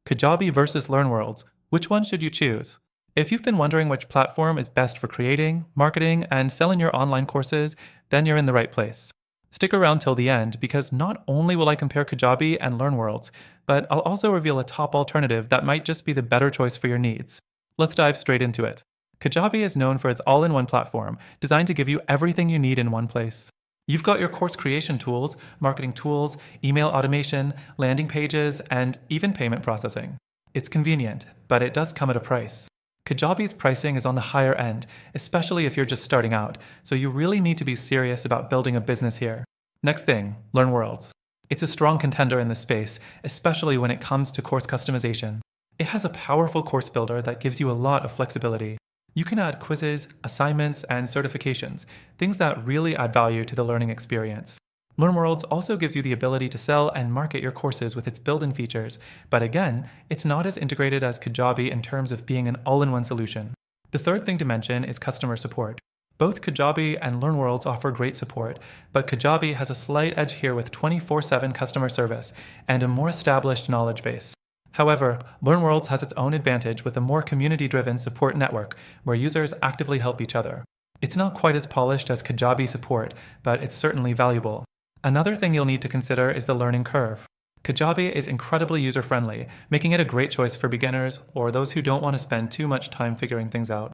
Kajabi versus LearnWorlds. Which one should you choose? If you've been wondering which platform is best for creating, marketing, and selling your online courses, then you're in the right place. Stick around till the end because not only will I compare Kajabi and LearnWorlds, but I'll also reveal a top alternative that might just be the better choice for your needs. Let's dive straight into it. Kajabi is known for its all-in-one platform, designed to give you everything you need in one place. You've got your course creation tools, marketing tools, email automation, landing pages, and even payment processing. It's convenient, but it does come at a price. Kajabi's pricing is on the higher end, especially if you're just starting out, so you really need to be serious about building a business here. Next thing, LearnWorlds. It's a strong contender in this space, especially when it comes to course customization. It has a powerful course builder that gives you a lot of flexibility. You can add quizzes, assignments, and certifications, things that really add value to the learning experience. LearnWorlds also gives you the ability to sell and market your courses with its built-in features, but again, it's not as integrated as Kajabi in terms of being an all-in-one solution. The third thing to mention is customer support. Both Kajabi and LearnWorlds offer great support, but Kajabi has a slight edge here with 24/7 customer service and a more established knowledge base. However, LearnWorlds has its own advantage with a more community-driven support network where users actively help each other. It's not quite as polished as Kajabi support, but it's certainly valuable. Another thing you'll need to consider is the learning curve. Kajabi is incredibly user-friendly, making it a great choice for beginners or those who don't want to spend too much time figuring things out.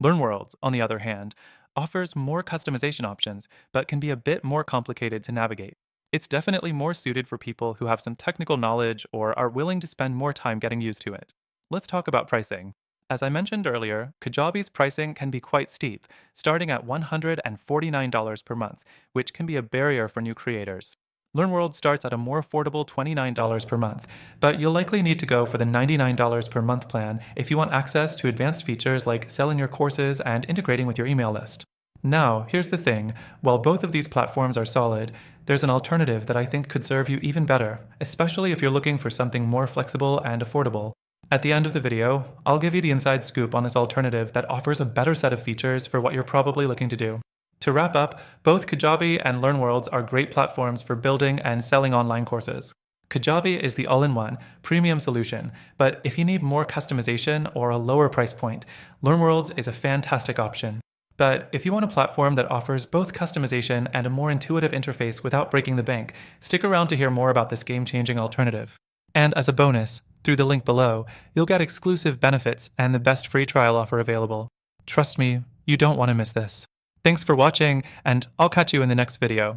LearnWorlds, on the other hand, offers more customization options, but can be a bit more complicated to navigate. It's definitely more suited for people who have some technical knowledge or are willing to spend more time getting used to it. Let's talk about pricing. As I mentioned earlier, Kajabi's pricing can be quite steep, starting at $149 per month, which can be a barrier for new creators. LearnWorld starts at a more affordable $29 per month, but you'll likely need to go for the $99 per month plan if you want access to advanced features like selling your courses and integrating with your email list. Now, here's the thing. While both of these platforms are solid, there's an alternative that I think could serve you even better, especially if you're looking for something more flexible and affordable. At the end of the video, I'll give you the inside scoop on this alternative that offers a better set of features for what you're probably looking to do. To wrap up, both Kajabi and LearnWorlds are great platforms for building and selling online courses. Kajabi is the all-in-one, premium solution, but if you need more customization or a lower price point, LearnWorlds is a fantastic option. But if you want a platform that offers both customization and a more intuitive interface without breaking the bank, stick around to hear more about this game-changing alternative. And as a bonus, through the link below, you'll get exclusive benefits and the best free trial offer available. Trust me, you don't want to miss this. Thanks for watching, and I'll catch you in the next video.